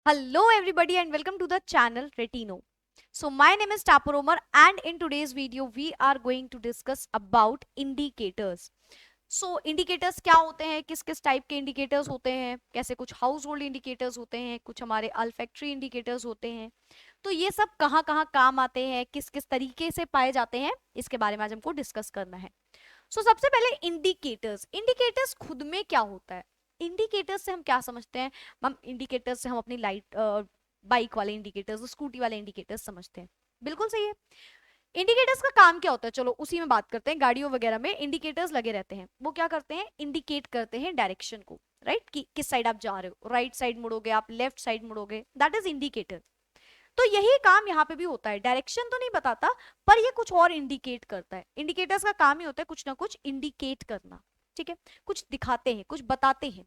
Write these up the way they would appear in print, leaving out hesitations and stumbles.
Hello everybody and welcome to the channel Retino. So my name is Tapur Omar and in today's video we are going to discuss about indicators. So indicators क्या होते हैं, किस किस type के indicators होते हैं, कैसे कुछ हाउस होल्ड indicators होते हैं, कुछ हमारे olfactory indicators होते हैं, तो ये सब कहाँ कहाँ काम आते हैं, किस किस तरीके से पाए जाते हैं, इसके बारे में आज हमको डिस्कस करना है. सबसे पहले इंडिकेटर्स. इंडिकेटर्स खुद में क्या होता है? इंडिकेटर्स से हम क्या समझते हैं? हम इंडिकेटर्स से हम अपनी लाइट बाइक वाले इंडिकेटर्स, स्कूटी वाले इंडिकेटर्स समझते हैं. बिल्कुल सही है. इंडिकेटर्स का काम क्या होता है, चलो उसी में बात करते हैं. गाड़ियों वगैरह में इंडिकेटर्स लगे रहते हैं. वो क्या करते हैं? इंडिकेट करते हैं डायरेक्शन को, राइट, कि किस साइड आप जा रहे हो. राइट साइड मुड़ोगे आप, लेफ्ट साइड मुड़ोगे, दैट इज इंडिकेटर. तो यही काम यहाँ पे भी होता है. डायरेक्शन तो नहीं बताता पर ये कुछ और इंडिकेट करता है. इंडिकेटर्स का काम ही होता है कुछ ना कुछ इंडिकेट करना. ठीक है, कुछ दिखाते हैं, कुछ बताते हैं.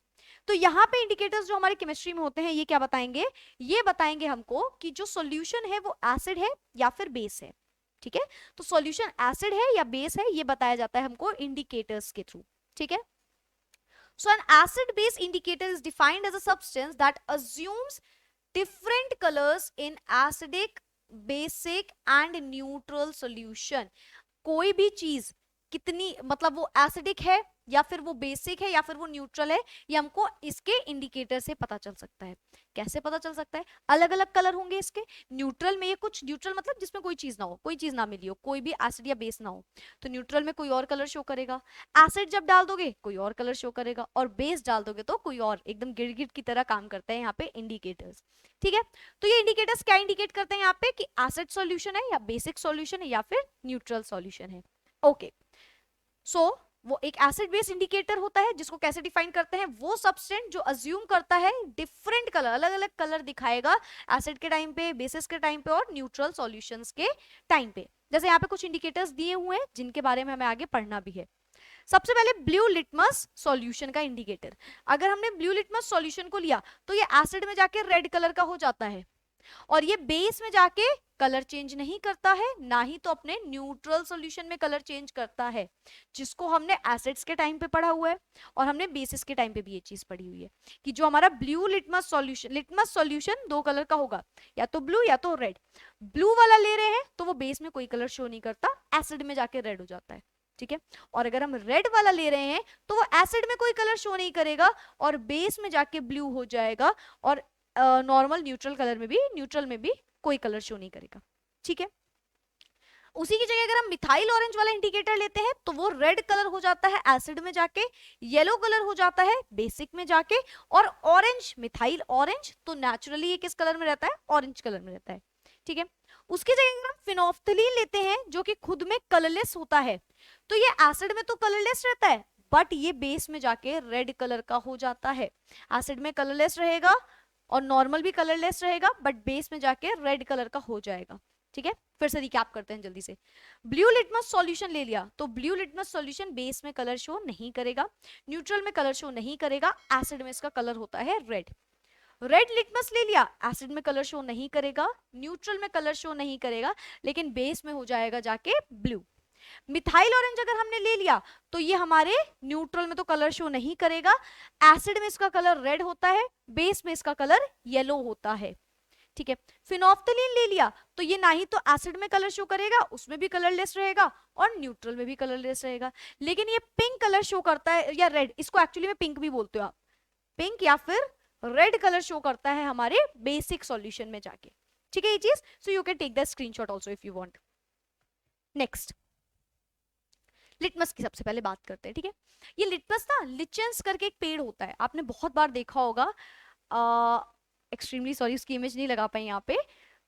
तो यहाँ पे इंडिकेटर्स जो हमारे केमिस्ट्री में होते हैं ये क्या बताएंगे? ये बताएंगे हमको कि जो सॉल्यूशन है वो एसिड है या फिर बेस है. ठीक है, तो सॉल्यूशन एसिड है या बेस है ये बताया जाता है हमको इंडिकेटर्स के थ्रू. ठीक है, so an acid base indicator is defined as a substance that assumes different colors in acidic, basic and neutral solution. कोई भी चीज कितनी, मतलब वो एसिडिक है या फिर वो बेसिक है या फिर वो न्यूट्रल है, ये हमको इसके इंडिकेटर से पता चल सकता है. कैसे पता चल सकता है? अलग अलग कलर होंगे इसके. न्यूट्रल में ये कुछ, न्यूट्रल मतलब जिसमें कोई चीज ना हो, कोई चीज ना मिली हो, कोई भी एसिड या बेस ना हो, तो न्यूट्रल में कोई और कलर शो करेगा. एसिड जब डाल दोगे कोई और कलर शो करेगा, और बेस डाल दोगे तो कोई और. एकदम गिरगिट की तरह काम करते हैं यहाँ पे इंडिकेटर्स. ठीक है, तो ये इंडिकेटर्स क्या इंडिकेट करते हैं यहाँ पे कि एसिड सॉल्यूशन है या बेसिक सॉल्यूशन है या फिर न्यूट्रल सॉल्यूशन है. ओके, सो वो एक एसिड बेस इंडिकेटर होता है जिसको कैसे डिफाइन करते हैं? वो सब्सटेंस जो अज्यूम करता है डिफरेंट कलर, अलग अलग कलर दिखाएगा एसिड के टाइम पे, बेसिस के टाइम पे और न्यूट्रल सॉल्यूशंस के टाइम पे. जैसे यहाँ पे कुछ इंडिकेटर्स दिए हुए हैं जिनके बारे में हमें आगे पढ़ना भी है. सबसे पहले ब्लू लिटमस सॉल्यूशन का इंडिकेटर. अगर हमने ब्लू लिटमस सॉल्यूशन को लिया तो ये एसिड में जाके रेड कलर का हो जाता है और ये बेस में जाके कलर चेंज नहीं करता है, ना ही तो अपने न्यूट्रल सॉल्यूशन में कलर चेंज करता है, जिसको हमने एसिड्स के टाइम पे पढ़ा हुआ है और हमने बेसिस के टाइम पे भी ये चीज पढ़ी हुई है कि जो हमारा ब्लू लिटमस सॉल्यूशन दो कलर का होगा, या तो ब्लू या तो रेड. ब्लू वाला ले रहे हैं तो वो बेस में कोई कलर शो नहीं करता, एसिड में जाके रेड हो जाता है. ठीक है, और अगर हम रेड वाला ले रहे हैं तो वो एसिड में कोई कलर शो नहीं करेगा और बेस में जाके ब्लू हो जाएगा और नॉर्मल न्यूट्रल कलर में भी, न्यूट्रल में भी कोई कलर शो नहीं करेगा. ठीक है, उसी की जगह अगर हम मिथाइल ऑरेंज वाला इंडिकेटर लेते हैं तो वो रेड कलर हो जाता है एसिड में जाके, येलो कलर हो जाता है बेसिक में जाके, और ऑरेंज, मिथाइल ऑरेंज तो नेचुरली ये किस कलर में रहता है? ऑरेंज कलर में रहता है. ठीक है, उसकी जगह अगर हम फिनोफ्थलीन लेते हैं जो कि खुद में कलरलेस होता है, तो ये एसिड में तो कलरलेस रहता है बट ये बेस में जाके रेड कलर का हो जाता है. एसिड में कलरलेस रहेगा और नॉर्मल भी कलरलेस रहेगा बट बेस में जाके रेड कलर का हो जाएगा. ठीक है, फिर से रिकैप करते हैं जल्दी से. ब्लू लिटमस सॉल्यूशन ले लिया तो ब्लू लिटमस सॉल्यूशन बेस में कलर शो नहीं करेगा, न्यूट्रल में कलर शो नहीं करेगा, एसिड में इसका कलर होता है रेड. रेड लिटमस ले लिया, एसिड में कलर शो नहीं करेगा, न्यूट्रल में कलर शो नहीं करेगा, लेकिन बेस में हो जाएगा जाके ब्लू. मिथाइल ऑरेंज अगर हमने ले लिया तो ये हमारे न्यूट्रल में तो कलर शो नहीं करेगा, एसिड में इसका कलर रेड होता है, बेस में इसका कलर येलो होता है. ठीक है, फिनोफ्थलीन ले लिया तो ये ना ही तो एसिड में कलर शो करेगा, उसमें भी कलरलेस रहेगा और न्यूट्रल में भी कलरलेस रहेगा, लेकिन ये पिंक कलर शो करता है या रेड, इसको एक्चुअली में पिंक भी बोलते हो आप, पिंक या फिर रेड कलर शो करता है हमारे बेसिक सॉल्यूशन में जाके. ठीक है ये चीज, so you can take the screenshot also if you want. Next, litmus की सबसे पहले बात करते हैं. ठीक है, ये लिटमस ना लिचेंस करके एक पेड़ होता है, आपने बहुत बार देखा होगा. एक्सट्रीमली सॉरी उसकी इमेज नहीं लगा पाई यहाँ पे,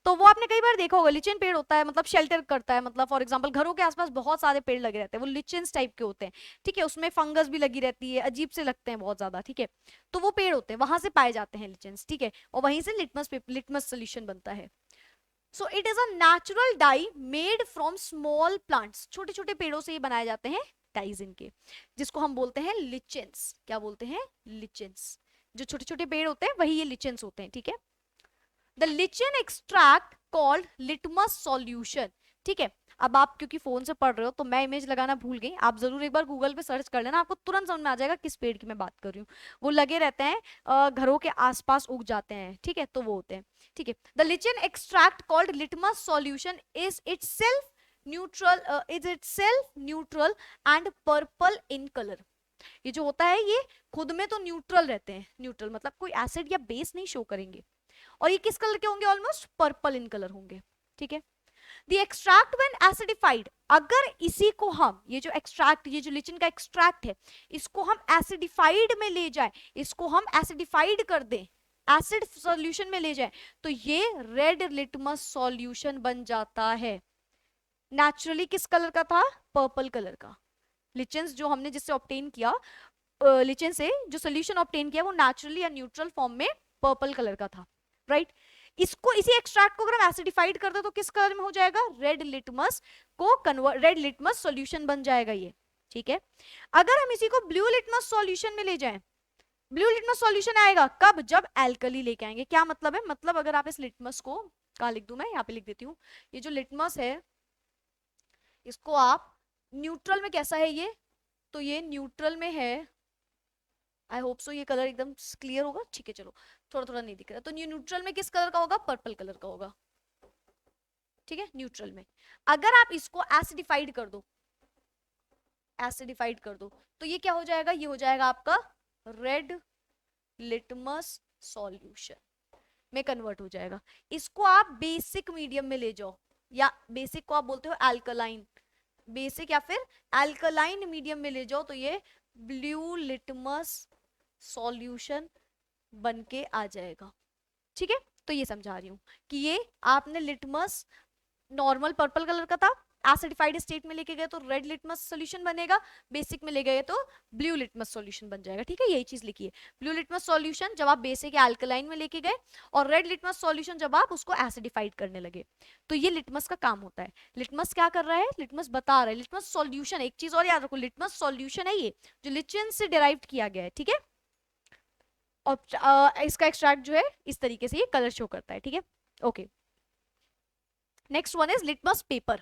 तो वो आपने कई बार देखा होगा. लिचेन पेड़ होता है, मतलब शेल्टर करता है, मतलब फॉर एग्जांपल घरों के आसपास बहुत सारे पेड़ लगे रहते हैं, वो लिचेंस टाइप के होते हैं. ठीक है, उसमें फंगस भी लगी रहती है, अजीब से लगते हैं बहुत ज्यादा. ठीक है, तो वो पेड़ होते हैं, वहां से पाए जाते हैं लिचेंस. ठीक है, और वहीं से लिटमस सोल्यूशन बनता है. So it is a natural die made from small plants. छोटे छोटे पेड़ों से ये बनाए जाते हैं डाइज इनके, जिसको हम बोलते हैं लिचेंस. क्या बोलते हैं? लिचेंस. जो छोटे छोटे पेड़ होते हैं वही ये लिचेंस होते हैं. ठीक है, the lichen extract called litmus solution. ठीक है, अब आप क्योंकि फोन से पढ़ रहे हो तो मैं इमेज लगाना भूल गई, आप जरूर एक बार गूगल पे सर्च कर लेना, आपको तुरंत समझ में आ जाएगा किस पेड़ की मैं बात कर रही हूँ। वो लगे रहते हैं, घरों के आसपास उग जाते हैं, ठीक है, तो वो होते हैं, ठीक है। The लिचिन extract called litmus solution is itself neutral and purple in colour. ये जो होता है ये खुद में तो न्यूट्रल रहते हैं, न्यूट्रल मतलब कोई एसिड या बेस नहीं शो करेंगे, और ये किस कलर के होंगे, ऑलमोस्ट पर्पल इन कलर होंगे, ठीक है। द एक्सट्रैक्ट व्हेन एसिडिफाइड, अगर इसी को हम, ये जो एक्सट्रैक्ट, ये जो लिचिन का एक्सट्रैक्ट है, इसको हम एसिडिफाइड में ले जाए, इसको हम एसिडिफाइड कर दें, एसिड सॉल्यूशन में ले जाए, तो ये रेड लिटमस सॉल्यूशन बन जाता है। नेचुरली किस कलर का था, पर्पल कलर का। लिचेंस जो हमने जिससे ऑब्टेन किया, लिचेन से जो सोल्यूशन ऑब्टेन किया वो नेचुरली या न्यूट्रल फॉर्म में पर्पल कलर का था, राइट। इसको, इसी एक्सट्रैक्ट को अगर हम एसिडिफाइड कर दे तो किस कलर में हो जाएगा, रेड लिटमस को कन्वर्ट, रेड लिटमस सॉल्यूशन बन जाएगा ये, ठीक है। अगर हम इसी को ब्लू लिटमस सॉल्यूशन में ले जाएं, ब्लू लिटमस सॉल्यूशन आएगा कब, जब एल्कली लेके आएंगे। क्या मतलब है, मतलब अगर आप इस लिटमस को, कहाँ लिख दूं मैं, यहाँ पे लिख देती हूँ, ये जो लिटमस है इसको आप न्यूट्रल में, कैसा है ये, तो ये न्यूट्रल में है, आई होप सो ये कलर एकदम क्लियर होगा, ठीक है। चलो थोड़ा थोड़ा नहीं दिख रहा, तो न्यूट्रल में किस कलर का होगा, पर्पल कलर का होगा, ठीक है, न्यूट्रल में। अगर आप इसको एसिडिफाइड कर दो, एसिडिफाइड कर दो, तो ये क्या हो जाएगा, ये हो जाएगा आपका रेड लिटमस सॉल्यूशन में कन्वर्ट हो जाएगा। इसको आप बेसिक मीडियम में ले जाओ, या बेसिक को आप बोलते हो एल्कलाइन, बेसिक या फिर एल्कलाइन मीडियम में ले जाओ, तो ये ब्लू लिटमस सॉल्यूशन बन के आ जाएगा, ठीक है। तो ये समझा रही हूं कि ये आपने लिटमस नॉर्मल पर्पल कलर का था, एसिडिफाइड स्टेट में लेके गए तो रेड लिटमस सॉल्यूशन बनेगा, बेसिक में ले गए तो ब्लू लिटमस सॉल्यूशन बन जाएगा, ठीक है। यही चीज लिखी है, ब्लू लिटमस सॉल्यूशन जब आप बेसिक या अल्कलाइन में लेके गए, और रेड लिटमस सॉल्यूशन जब आप उसको एसिडिफाइड करने लगे। तो ये लिटमस का काम होता है। लिटमस क्या कर रहा है, लिटमस बता रहा है, लिटमस सॉल्यूशन, एक चीज और याद रखो, लिटमस सॉल्यूशन है ये जो लिचेन से डिराइव किया गया है, ठीक है। और इसका एक्सट्रैक्ट जो है इस तरीके से ये कलर शो करता है, ठीक है, okay. Next one is litmus paper.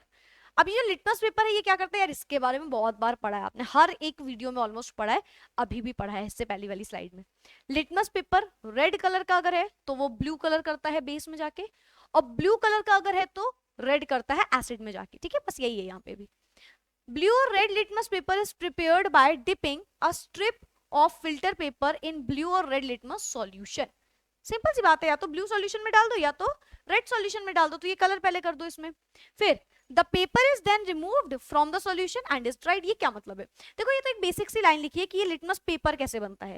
अब ये जो लिटमस पेपर है ये क्या करता है यार, इसके बारे में बहुत बार पढ़ा है आपने, हर एक वीडियो में ऑलमोस्ट पढ़ा है, अभी भी पढ़ा है इससे पहली वाली स्लाइड में। लिटमस पेपर रेड कलर का अगर है तो वो ब्लू कलर करता है बेस में जाके, और ब्लू कलर का अगर है तो रेड करता है एसिड में जाके, ठीक है, बस यही है यहाँ पे भी। ब्लू और red litmus paper is prepared by dipping a strip of filter paper in blue और रेड लिटमस सॉल्यूशन। सिंपल सी बात है, या तो ब्लू सॉल्यूशन में डाल दो या तो रेड सॉल्यूशन में डाल दो, तो ये कलर पहले कर दो इसमें, फिर the paper is then removed from the solution and is dried. ये क्या मतलब है, देखो ये तो एक बेसिक सी लाइन लिखी है कि ये लिटमस पेपर कैसे बनता है।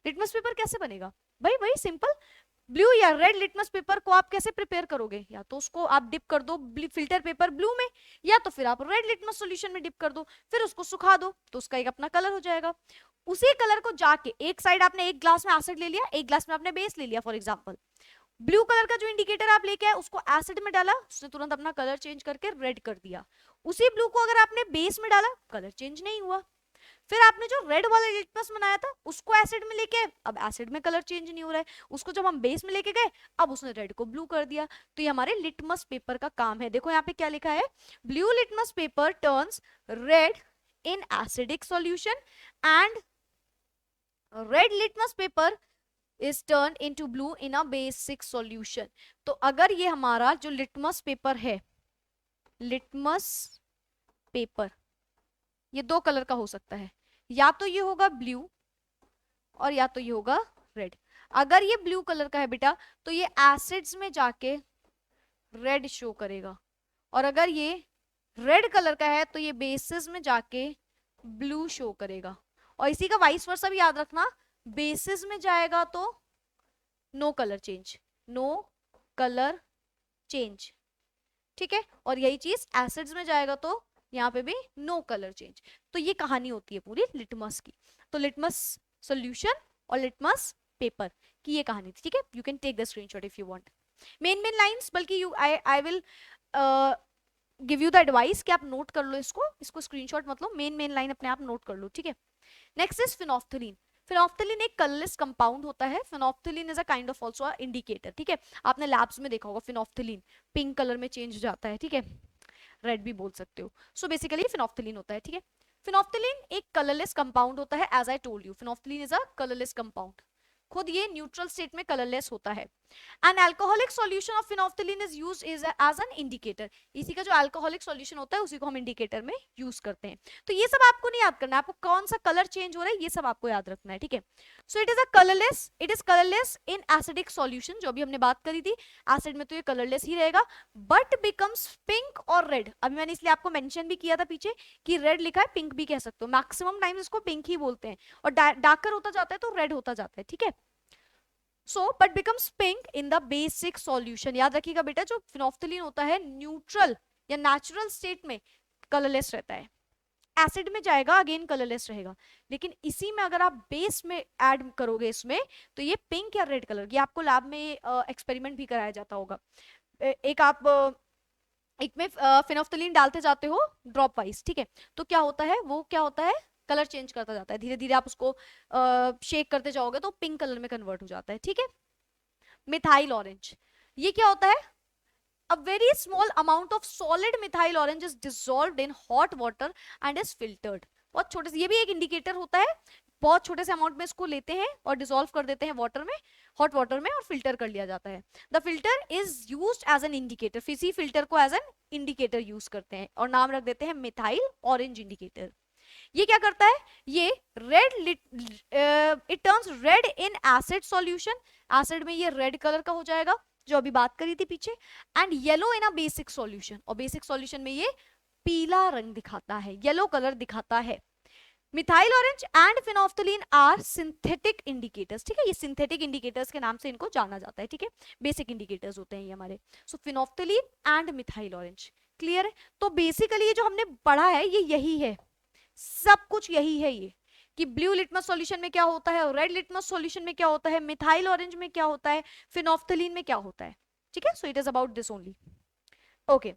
लिटमस पेपर कैसे बनेगा भाई, वही सिंपल, ब्लू या रेड लिटमस पेपर को आप कैसे प्रिपेयर करोगे, या तो उसको आप डिप कर दो फिल्टर पेपर ब्लू में, या तो फिर आप रेड लिटमस सॉल्यूशन में डिप कर दो, फिर उसको सुखा दो, तो उसका एक अपना कलर हो जाएगा। उसी कलर को जाके, एक साइड आपने एक ग्लास में एसिड ले लिया, एक ग्लास में आपने बेस ले लिया, फॉर एग्जांपल ब्लू कलर का जो इंडिकेटर आप लेके आए उसको एसिड में डाला, उसने तुरंत अपना कलर चेंज करके रेड कर दिया। उसी ब्लू को अगर आपने बेस में डाला, कलर चेंज नहीं हुआ। फिर आपने जो रेड वाला लिटमस बनाया था उसको एसिड में लेके, अब एसिड में कलर चेंज नहीं हो रहा है, उसको जब हम बेस में लेके गए अब उसने रेड को ब्लू कर दिया। तो ये हमारे लिटमस पेपर का काम है। देखो यहाँ पे क्या लिखा है, blue litmus paper turns red in acidic solution and red litmus paper is turned into blue in a basic solution। तो अगर ये हमारा जो लिटमस पेपर है, लिटमस पेपर ये दो कलर का हो सकता है, या तो ये होगा ब्लू और या तो ये होगा रेड। अगर ये ब्लू कलर का है बेटा तो ये एसिड्स में जाके रेड शो करेगा, और अगर ये रेड कलर का है तो ये बेसिस में जाके ब्लू शो करेगा। और इसी का वाइस वर्सा भी याद रखना, बेसिस में जाएगा तो no colour change, no colour change, ठीक है, और यही चीज एसिड्स में जाएगा तो यहाँ पे भी नो कलर चेंज। तो ये कहानी होती है पूरी लिटमस की। तो लिटमस सॉल्यूशन और लिटमस पेपर की ये कहानी थी, ठीक है। You can take the screenshot if you want. Main lines, बल्कि you I will give you the advice कि आप नोट कर लो इसको स्क्रीनशॉट मतलब मेन लाइन अपने आप नोट कर लो, ठीक है। Next is phenolphthalein. फिनोफ्थलीन एक कलरलेस कंपाउंड होता है। Phenolphthalein is a kind of also indicator, ठीक है। आपने लैब्स में देखा होगा फिनोफ्थलीन पिंक कलर में चेंज हो जाता है, ठीक है। रेड भी बोल सकते हो। सो बेसिकली फिनोफ्थलीन होता है, ठीक है। फिनोफ्थलीन एक कलरलेस कंपाउंड होता है, as I told you phenolphthalein is a colourless compound. खुद ये न्यूट्रल स्टेट में कलरलेस होता है। An alcoholic solution of phenolphthalein is used as an indicator. इसी का जो अल्कोहलिक सॉल्यूशन होता है उसी को हम इंडिकेटर में यूज करते हैं। तो ये सब आपको नहीं याद करना है, आपको कौन सा कलर चेंज हो रहा है ये सब आपको याद रखना है, ठीक है। So it is colourless in acidic solution, जो अभी हमने बात करी थी, एसिड में तो ये कलरलेस ही रहेगा, बट बिकम्स पिंक और रेड। अभी मैंने इसलिए आपको मेंशन भी किया था पीछे कि रेड लिखा है, पिंक भी कह सकते हो, मैक्सिमम टाइम इसको पिंक ही बोलते हैं, और डार्कर होता जाता है तो रेड होता जाता है, ठीक है। So but becomes pink in the basic solution. याद रखिएगा बेटा, जो फिनोफ्थलीन होता है न्यूट्रल या नेचुरल स्टेट में कलरलेस रहता है, एसिड में जाएगा अगेन कलरलेस रहेगा, लेकिन इसी में अगर आप बेस में ऐड करोगे इसमें, तो ये पिंक या रेड कलर, ये आपको लैब में एक्सपेरिमेंट भी कराया जाता होगा। एक आप एक में फिनोफ्थलीन डालते जाते हो ड्रॉप वाइज, ठीक है, तो क्या होता है, वो क्या होता है, कलर चेंज करता जाता है, धीरे धीरे आप उसको शेक करते जाओगे तो पिंक कलर में कन्वर्ट हो जाता है, ठीक है। मिथाइल ऑरेंज, ये क्या होता है, a very small amount of solid methyl orange is dissolved in hot water and is filtered। बहुत छोटे से, ये भी एक इंडिकेटर होता है, बहुत छोटे से अमाउंट में इसको लेते हैं और डिसॉल्व कर देते हैं वाटर में, हॉट वाटर में, और फिल्टर कर लिया जाता है। The filter is used as an indicator, इसी फिल्टर को एज एन इंडिकेटर यूज करते हैं और नाम रख देते हैं मिथाइल ऑरेंज इंडिकेटर। ये क्या करता है, ये read it turns red in acid solution, acid में ये रेड कलर का हो जाएगा जो अभी बात करी थी पीछे, and yellow in a basic solution, और बेसिक सॉल्यूशन में ये पीला रंग दिखाता है, येलो कलर दिखाता है। Methyl orange and phenolphthalein are synthetic indicators, ठीक है, ये सिंथेटिक इंडिकेटर्स के नाम से इनको जाना जाता है, ठीक है, बेसिक इंडिकेटर्स होते हैं ये हमारे। So phenolphthalein and methyl orange, clear है। तो बेसिकली ये जो हमने पढ़ा है ये यही है, सब कुछ यही है, ये कि ब्लू लिटमस सॉल्यूशन में क्या होता है, रेड लिटमस सॉल्यूशन में क्या होता है, मिथाइल ऑरेंज में क्या होता है, फिनोफ्थलीन में क्या होता है, ठीक है। So it is about this only. Okay,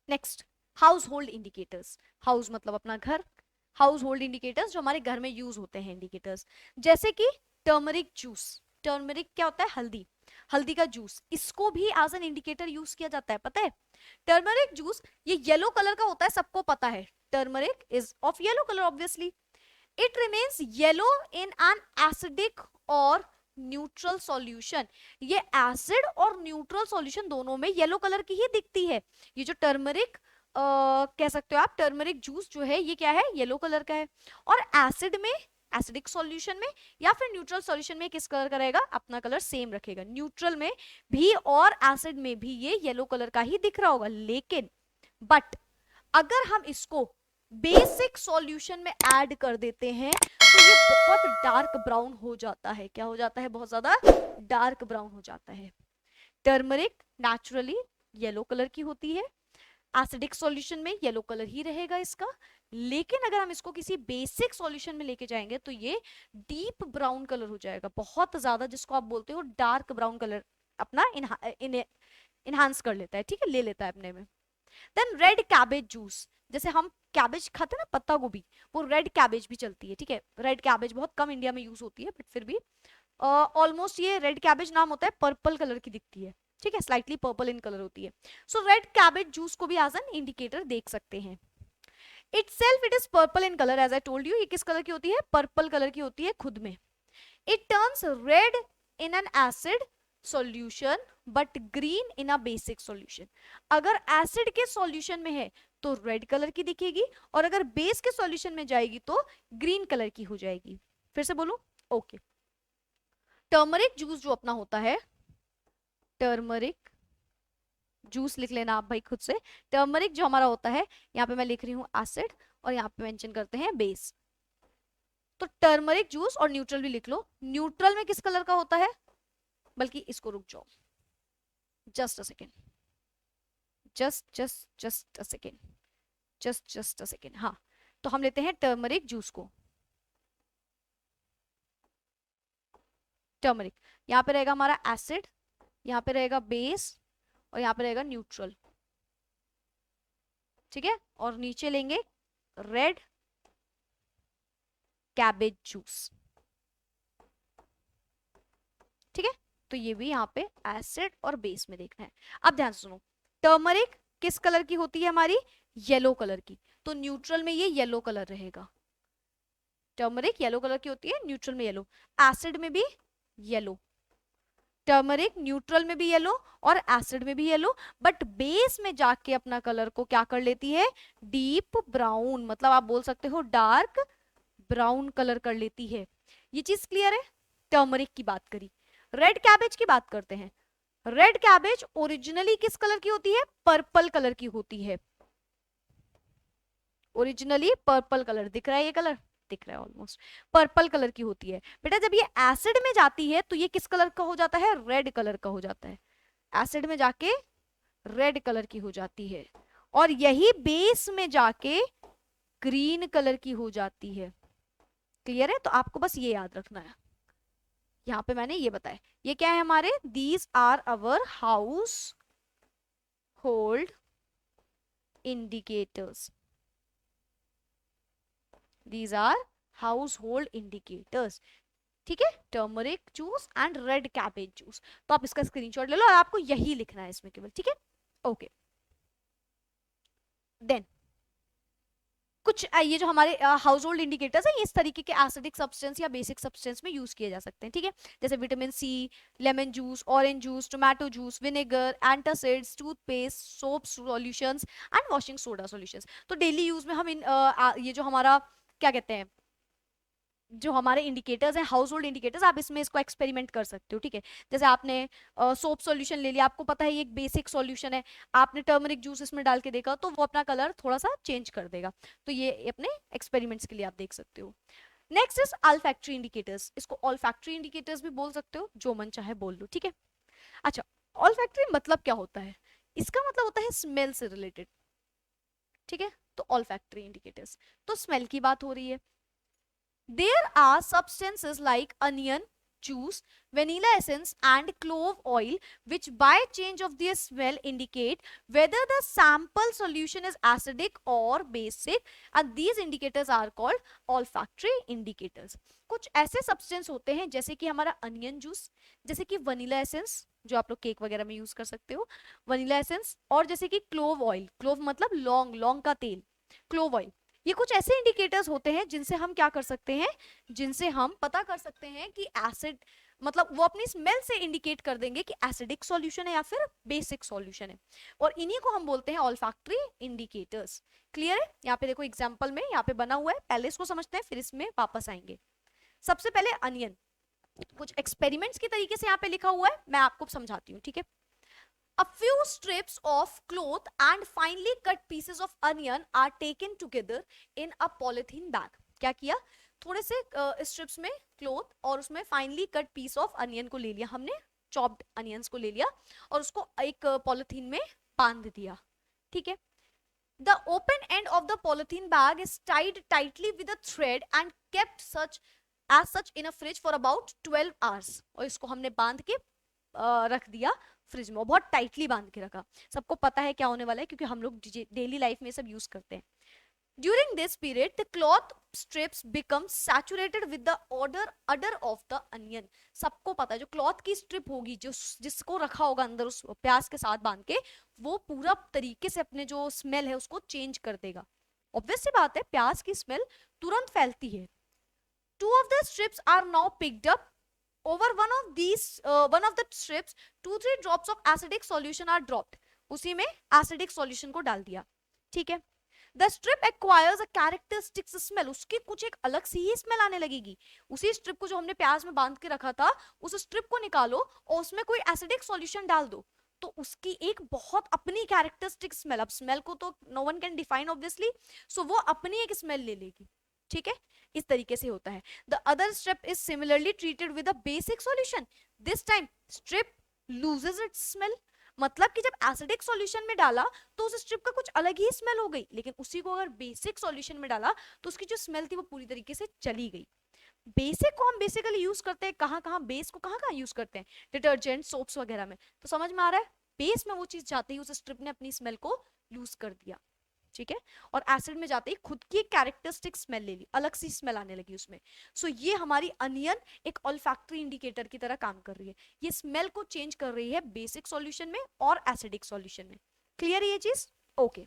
next, house hold indicators. House मतलब अपना घर, हाउस होल्ड इंडिकेटर्स जो हमारे घर में यूज होते हैं इंडिकेटर्स, जैसे कि टर्मरिक जूस। टर्मरिक क्या होता है, हल्दी, हल्दी का जूस, इसको भी एज एन इंडिकेटर यूज किया जाता है, पता है। टर्मरिक जूस ये येलो कलर का होता है, सबको पता है, turmeric is of yellow colour obviously. It remains yellow in an acidic और न्यूट्रल सॉल्यूशन। ये एसिड और न्यूट्रल सॉल्यूशन दोनों में येलो कलर की ही दिखती है। ये जो टर्मरिक कह सकते हो आप, टर्मरिक जूस जो है ये क्या है, येलो कलर का है, और एसिड में, एसिडिक सॉल्यूशन में या फिर न्यूट्रल सॉल्यूशन में किस कलर का रहेगा, अपना कलर सेम रखेगा, न्यूट्रल में भी और एसिड में भी ये येलो कलर का ही दिख रहा होगा। लेकिन बट अगर हम इसको बेसिक सॉल्यूशन में ऐड कर देते हैं तो ये बहुत डार्क ब्राउन हो जाता है, क्या हो जाता है, बहुत ज्यादा डार्क ब्राउन हो जाता है। टर्मरिक नेचुरली येलो कलर की होती है, एसिडिक सॉल्यूशन में येलो कलर ही रहेगा इसका, लेकिन अगर हम इसको किसी बेसिक सॉल्यूशन में लेके जाएंगे तो ये डीप ब्राउन कलर हो जाएगा, बहुत ज्यादा, जिसको आप बोलते हो डार्क ब्राउन कलर अपना इनहांस कर लेता है, ठीक है, ले लेता है अपने में। देन रेड कैबेज जूस, जैसे हम कैबेज खाते हैं ना, पत्ता गोभी, वो रेड कैबेज भी चलती है, ठीक है। रेड कैबेज बहुत कम इंडिया में यूज होती है, बट फिर भी ऑलमोस्ट ये रेड कैबेज नाम होता है, पर्पल कलर की दिखती है, ठीक है, स्लाइटली पर्पल इन कलर होती है। सो रेड कैबेज जूस को भी एज एन इंडिकेटर देख सकते हैं। Itself it is purple in colour, as I told you, ये किस कलर की होती है, पर्पल कलर की होती है खुद में। It turns red in an acid solution but green in a basic solution. अगर एसिड के सॉल्यूशन में है तो रेड कलर की दिखेगी, और अगर बेस के सॉल्यूशन में जाएगी तो ग्रीन कलर की हो जाएगी। फिर से बोलो, ओके। टर्मरिक जूस जो अपना होता है, टर्मरिक जूस लिख लेना आप भाई खुद से। टर्मरिक जो हमारा होता है, यहाँ पे मैं लिख रही हूँ एसिड और यहाँ पे मेंशन करते हैं बेस। तो टर्मरिक जूस, और न्यूट्रल भी लिख लो, न्यूट्रल में किस कलर का होता है, बल्कि इसको रुक जाओ, just a second, just a second, just a second, हाँ। तो हम लेते हैं टर्मरिक जूस को, टर्मरिक, यहाँ पे रहेगा हमारा एसिड, यहाँ पे रहेगा बेस, और यहाँ पे रहेगा न्यूट्रल, ठीक है, और नीचे लेंगे रेड कैबेज जूस, ठीक है। तो ये भी यहाँ पे एसिड और बेस में देखना है। अब ध्यान से सुनो, टर्मरिक किस कलर की होती है हमारी, येलो कलर की, तो न्यूट्रल में ये येलो कलर रहेगा। टर्मरिक येलो कलर की होती है, न्यूट्रल में येलो, एसिड में भी येलो, टर्मरिक न्यूट्रल में भी येलो और एसिड में भी येलो, बट बेस में जाके अपना कलर को क्या कर लेती है, डीप ब्राउन, मतलब आप बोल सकते हो डार्क ब्राउन कलर कर लेती है। ये चीज क्लियर है। टर्मरिक की बात करी। रेड कैबेज की बात करते हैं। रेड कैबेज ओरिजिनली किस कलर की होती है, पर्पल कलर की होती है। ओरिजिनली पर्पल कलर, दिख रहा है ये कलर, दिख रहा है ऑलमोस्ट, पर्पल कलर की होती है। बेटा जब ये एसिड में जाती है तो ये किस कलर का हो जाता है, रेड कलर का हो जाता है। एसिड में जाके रेड कलर की हो जाती है, और यही बेस में जाके ग्रीन कलर की हो जाती है। क्लियर है, तो आपको बस ये याद रखना है। यहां पे मैंने ये बताया, ये क्या है हमारे, these are our household indicators, these are household indicators. ठीक है, turmeric juice and red cabbage juice, तो आप इसका स्क्रीनशॉट ले लो और आपको यही लिखना है इसमें केवल। ठीक है, ओके। देन कुछ ये जो हमारे हाउस होल्ड इंडिकेटर्स हैं, ये इस तरीके के एसिडिक सब्सटेंस या बेसिक सब्सटेंस में यूज किए जा सकते हैं। ठीक है, जैसे vitamin C, lemon juice, orange juice, tomato juice, vinegar, antacids, toothpaste, soap solutions and washing soda solutions. तो डेली यूज में हम इन ये जो हमारा क्या कहते हैं, जो हमारे इंडिकेटर्स हैं, हाउस होल्ड इंडिकेटर्स, आप इसमें इसको एक्सपेरिमेंट कर सकते हो। ठीक है, जैसे आपने सोप सॉल्यूशन ले लिया, आपको पता है ये एक बेसिक सॉल्यूशन है, आपने टर्मरिक जूस इसमें डाल के देखा तो वो अपना कलर थोड़ा सा चेंज कर देगा। तो ये अपने एक्सपेरिमेंट्स के लिए आप देख सकते हो। नेक्स्ट इज ऑल्फैक्टरी इंडिकेटर्स, इसको ऑल्फैक्टरी इंडिकेटर्स भी बोल सकते हो, जो मन चाहे बोल लो। ठीक है, अच्छा, ऑल्फैक्टरी मतलब क्या होता है, इसका मतलब होता है स्मेल से रिलेटेड। ठीक है, तो ऑल्फैक्टरी इंडिकेटर्स, तो स्मेल की बात हो रही है। There are substances like onion juice, vanilla essence and clove oil which by change of their smell indicate whether the sample solution is acidic or basic, and these indicators are called olfactory indicators. कुछ ऐसे substance होते हैं जैसे कि हमारा onion juice, जैसे कि vanilla essence जो आप लोग केक वगैरह में यूज कर सकते हो, वनीला एसेंस, और जैसे कि क्लोव ऑयल, क्लोव मतलब लौंग, लौंग का तेल, क्लोव ऑयल। ये कुछ ऐसे इंडिकेटर्स होते हैं जिनसे हम क्या कर सकते हैं, जिनसे हम पता कर सकते हैं कि एसिड, मतलब वो अपनी स्मेल से इंडिकेट कर देंगे कि एसिडिक सॉल्यूशन है या फिर बेसिक सॉल्यूशन है, और इन्हीं को हम बोलते हैं ऑल्फैक्टरी इंडिकेटर्स। क्लियर है, यहाँ पे देखो एग्जांपल में यहाँ पे बना हुआ है, पहले इसको समझते हैं फिर इसमें वापस आएंगे। सबसे पहले अनियन, कुछ एक्सपेरिमेंट्स के तरीके से यहाँ पे लिखा हुआ है, मैं आपको समझाती हूँ। ठीक है, A few strips of cloth and finely cut pieces of onion are taken together in a polythene bag. क्या किया, थोड़े से स्ट्रिप्स में क्लोथ और उसमें finally cut piece of onion को ले लिया हमने, चॉप्ड अनियंस को ले लिया और उसको एक पॉलिथीन में बांध दिया। ठीक है, the open end of the polythene bag is tied tightly with a thread and kept such as such in a fridge for about 12 hours. और इसको हमने बांध के रख दिया फ्रिज में, बहुत टाइटली बांध के रखा। सबको पता है क्या होने वाला है, क्योंकि हम लोग डेली लाइफ में सब यूज करते हैं। During this period, the cloth strips become saturated with the odor of the onion. सबको पता है जो क्लॉथ की स्ट्रिप होगी, जो जिसको रखा होगा अंदर उस प्याज के साथ बांध के, वो पूरा तरीके से अपने जो स्मेल है उसको चेंज कर देगा। ऑब्वियस सी बात है, प्याज की स्मेल तुरंत फैलती है। Two of the strips are now picked up. Over one of the strips, 2-3 drops of acidic solution are dropped. उसी में acidic solution को डाल दिया। ठीक है, The strip acquires a characteristic smell. उसकी कुछ एक अलग सी ही स्मेल आने लगेगी। उसी स्ट्रिप को जो हमने प्याज में बांध के रखा था, उस स्ट्रिप को निकालो और उसमें कोई एसिडिक सॉल्यूशन डाल दो, तो उसकी एक बहुत अपनी कैरेक्टरिस्टिक स्मेल, अब स्मेल को तो no one can define obviously, so वो अपनी एक स्मेल ले लेगी। ठीक है, इस तरीके से होता है। The other strip is similarly treated with a basic solution, this time strip loses it's smell, मतलब कि जब एसिडिक सॉल्यूशन में डाला तो उस स्ट्रिप का कुछ अलग ही स्मेल हो गई, लेकिन उसी को अगर बेसिक सॉल्यूशन में डाला तो उसकी जो स्मेल थी वो पूरी तरीके से चली गई। बेसिक को हम बेसिकली यूज करते हैं कहाँ कहाँ, बेस को कहाँ कहाँ यूज करते हैं, डिटर्जेंट, सोप्स वगैरह में। तो समझ में आ रहा है, बेस में वो चीज जाते ही उस स्ट्रिप ने अपनी स्मेल को लूज कर दिया। ठीक है, और एसिड में जाते ही खुद की एक कैरेक्टरिस्टिक स्मेल ले ली, अलग सी स्मेल आने लगी उसमें। सो ये हमारी अनियन एक ऑल्फैक्टरी इंडिकेटर की तरह काम कर रही है, ये स्मेल को चेंज कर रही है बेसिक सॉल्यूशन में और एसिडिक सॉल्यूशन में। क्लियर है ये चीज? Okay,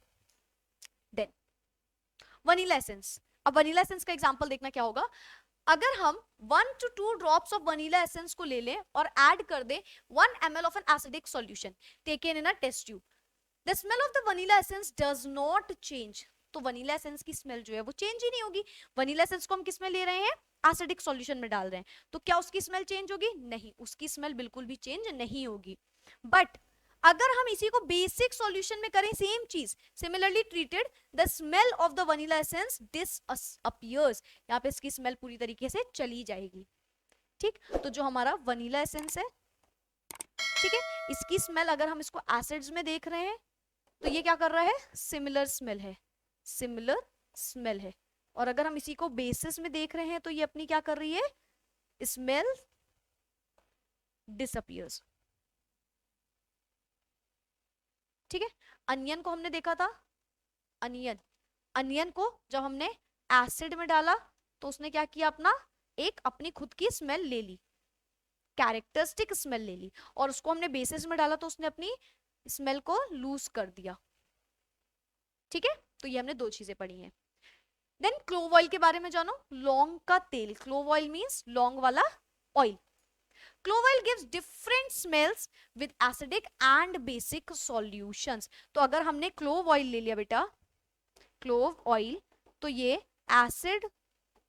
then vanilla essence. अब वनीला एसेंस का एग्जांपल देखना क्या होगा, अगर हम 1 to 2 drops of vanilla essence को ले लें और ऐड कर दें 1 ml of an acidic solution taken in a test tube, the smell of the vanilla essence does not change. तो वनीला एसेंस की स्मेल जो है वो चेंज ही नहीं होगी। वनीला एसेंस को हम किस में ले रहे हैं, एसिडिक सॉल्यूशन में डाल रहे हैं, तो क्या उसकी स्मेल चेंज होगी? नहीं, उसकी स्मेल बिल्कुल भी चेंज नहीं होगी। बट अगर हम इसी को बेसिक सॉल्यूशन में करें, सेम चीज similarly treated, the smell of the vanilla essence disappears, यहाँ पे इसकी स्मेल पूरी तरीके से चली जाएगी। ठीक, तो जो हमारा वनीला एसेंस है, ठीक है, इसकी स्मेल अगर हम इसको एसिड्स में देख रहे हैं तो ये क्या कर रहा है, सिमिलर स्मेल है, सिमिलर स्मेल है। और अगर हम इसी को बेसिस में देख रहे हैं तो ये अपनी क्या कर रही है, स्मेल डिसअपियर्स। ठीक है, अनियन को हमने देखा था, अनियन, अनियन को जब हमने एसिड में डाला तो उसने क्या किया, अपना एक अपनी खुद की स्मेल ले ली, कैरेक्टरिस्टिक स्मेल ले ली, और उसको हमने बेसिस में डाला तो उसने अपनी स्मेल को लूज कर दिया। ठीक है, तो ये हमने दो चीजें पढ़ी हैं। देन क्लोव ऑयल के बारे में जानो, लौंग का तेल, क्लोव ऑयल मींस लौंग वाला oil. Clove oil gives different smells with acidic and basic solutions. तो अगर हमने क्लोव ऑयल ले लिया बेटा, क्लोव ऑयल, तो ये एसिड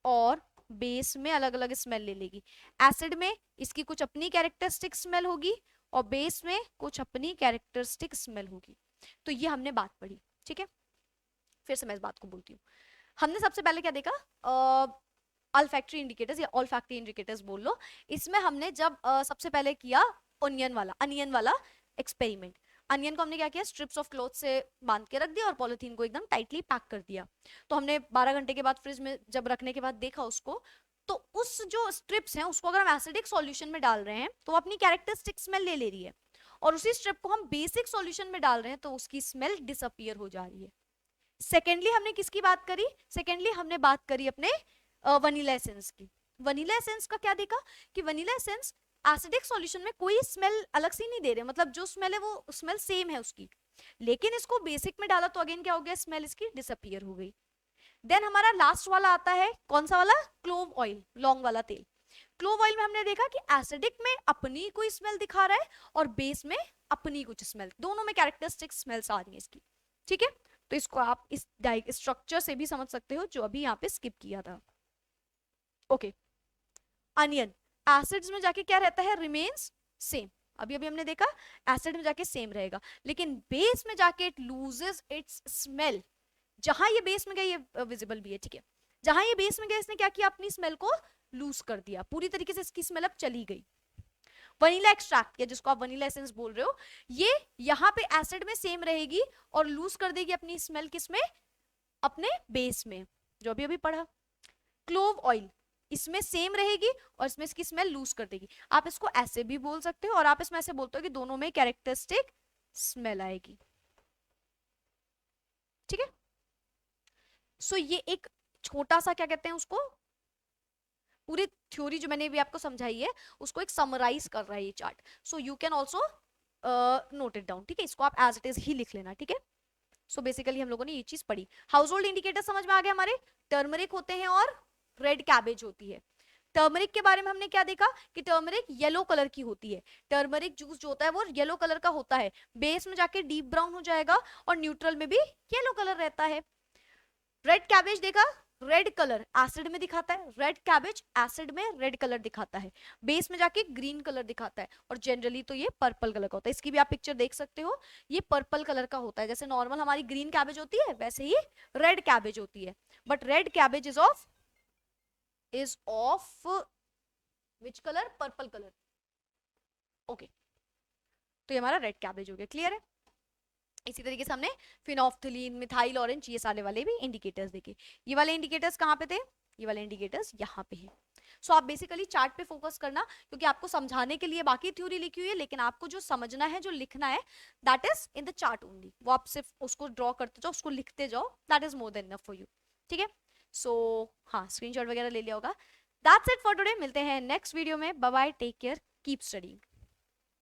और बेस में अलग अलग स्मेल ले लेगी। एसिड में इसकी कुछ अपनी कैरेक्टरिस्टिक स्मेल होगी और बेस में कुछ अपनी कैरेक्टरिस्टिक स्मेल होगी। तो ये हमने बात पढ़ी। ठीक है, फिर से मैं इस बात को बोलती हूँ। हमने सबसे पहले क्या देखा, अल्फैक्टरी इंडिकेटर्स या ऑल्फैक्टरी इंडिकेटर्स बोल लो। इसमें हमने जब सबसे पहले किया अनियन वाला एक्सपेरिमेंट। अनियन को हमने क्या किया, स्ट्रिप्स ऑफ क्लॉथ से बांध के रख दिया और पॉलिथीन को एकदम टाइटली पैक कर दिया। तो हमने 12 घंटे के बाद फ्रिज में जब रखने के बाद देखा उसको, तो उस जो स्ट्रिप्स हैं उसको अगर हम एसिडिक सॉल्यूशन में डाल रहे हैं तो वो अपनी कैरेक्टरिस्टिक स्मेल ले रही है, और उसी स्ट्रिप को हम बेसिक सॉल्यूशन में डाल रहे हैं तो उसकी स्मेल डिसअपियर हो जा रही है। सेकेंडली हमने किसकी बात करी, सेकेंडली हमने बात करी अपने वनीला एसेंस की। वनीला एसेंस का क्या देखा कि वनीला एसेंस एसिडिक सॉल्यूशन में कोई स्मेल अलग से नहीं दे रहे, मतलब जो स्मेल है वो स्मेल सेम है उसकी, लेकिन इसको बेसिक में डाला तो अगेन क्या हो गया, स्मेल इसकी डिसअपियर हो गई। देन हमारा लास्ट वाला आता है, कौन सा वाला, क्लोव ऑयल, लौंग वाला तेल। क्लोव ऑयल में हमने देखा कि एसिडिक में अपनी कोई स्मेल दिखा रहा है और बेस में अपनी कुछ स्मेल, दोनों में कैरेक्टरिस्टिक स्मेल्स आ रही है इसकी। ठीक है, तो इसको आप इस स्ट्रक्चर से भी समझ सकते हो जो अभी यहाँ पे स्किप किया था। ओके, अनियन एसिड्स में जाके क्या रहता है, रिमेन्स सेम। अभी अभी हमने देखा एसिड में जाके सेम रहेगा, लेकिन बेस में जाके इट लूजेस इट्स स्मेल। जहां ये बेस में गया, ये विजिबल भी है, ठीक है, जहां ये बेस में गया इसने क्या किया, अपनी स्मेल को लूज कर दिया, पूरी तरीके से इसकी स्मेल अब चली गई। वनीला एक्सट्रैक्ट, या जिसको आप वनीला एसेंस बोल रहे हो, ये यहाँ पे एसिड में सेम रहेगी और लूज कर देगी अपनी स्मेल, किसमें, अपने बेस में, जो अभी अभी पढ़ा। क्लोव ऑयल इसमें सेम रहेगी और इसमें इसकी स्मेल लूज कर देगी। आप इसको ऐसे भी बोल सकते हो और आप इसमें ऐसे बोलते हो कि दोनों में कैरेक्टरिस्टिक स्मेल आएगी। ठीक है, सो ये एक छोटा सा क्या कहते हैं उसको, पूरी थ्योरी जो मैंने भी आपको समझाई है उसको एक समराइज कर रहा है ये chart. So you can also note it down. ठीक है, इसको आप एज इट इज ही लिख लेना। ठीक है, सो बेसिकली हम लोगों ने ये चीज पढ़ी। हाउस होल्ड इंडिकेटर समझ में आ गया हमारे, टर्मरिक होते हैं और रेड कैबेज होती है। टर्मरिक के बारे में हमने क्या देखा कि टर्मरिक येलो कलर की होती है, टर्मरिक जूस जो होता है वो येलो कलर का होता है, बेस में जाके डीप ब्राउन हो जाएगा और न्यूट्रल में भी येलो कलर रहता है। रेड कैबेज देखा, रेड कलर एसिड में दिखाता है, रेड कैबेज एसिड में रेड कलर दिखाता है, बेस में जाके ग्रीन कलर दिखाता है, और जनरली तो ये पर्पल कलर का होता है। इसकी भी आप पिक्चर देख सकते हो, ये पर्पल कलर का होता है, जैसे नॉर्मल हमारी ग्रीन कैबेज होती है वैसे ही रेड कैबेज होती है। But red cabbage is of which colour, purple colour. Okay, तो ये हमारा रेड कैबेज हो गया, क्लियर है। इसी तरीके से हमने फिनोफ्थलीन, मिथाइल ऑरेंज, ये सारे वाले भी इंडिकेटर्स देखे। ये वाले इंडिकेटर्स कहाँ पे थे, ये वाले इंडिकेटर्स यहाँ पे हैं। सो आप बेसिकली चार्ट पे फोकस करना, क्योंकि आपको समझाने के लिए बाकी थ्योरी लिखी हुई है, लेकिन आपको जो समझना है, जो लिखना है, that is in the chart only. वो आप सिर्फ उसको ड्रॉ करते जाओ, उसको लिखते जाओ, that is more than enough for you. ठीक है, सो हाँ, स्क्रीनशॉट वगैरह ले लिया होगा। दैट्स इट फॉर टुडे, मिलते हैं नेक्स्ट वीडियो में। Bye bye, take care, keep studying.